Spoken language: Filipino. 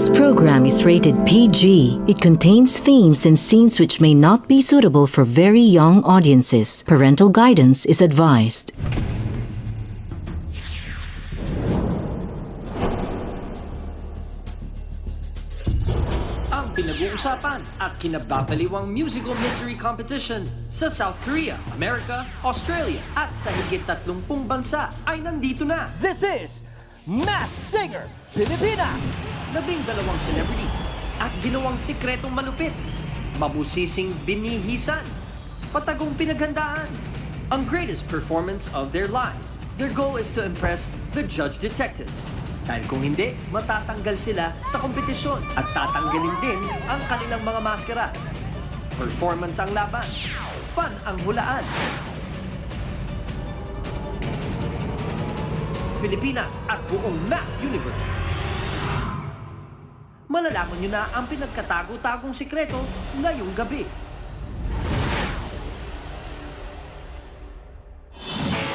This program is rated PG. It contains themes and scenes which may not be suitable for very young audiences. Parental guidance is advised. Ang pinag-uusapan at kinababaliwang musical mystery competition sa South Korea, America, Australia at sa higit 30 bansa ay nandito na. This is Masked Singer Pilipinas! 12 celebrities at ginawang sikretong malupit, mabusising binihisan, patagong pinaghandaan, ang greatest performance of their lives. Their goal is to impress the judge detectives. Dahil kung hindi, matatanggal sila sa kompetisyon at tatanggalin din ang kanilang mga maskara. Performance ang laban, fun ang hulaan. Pilipinas at buong Masked Universe. Malalaman nyo na ang pinagkatago-tagong sikreto ngayong gabi.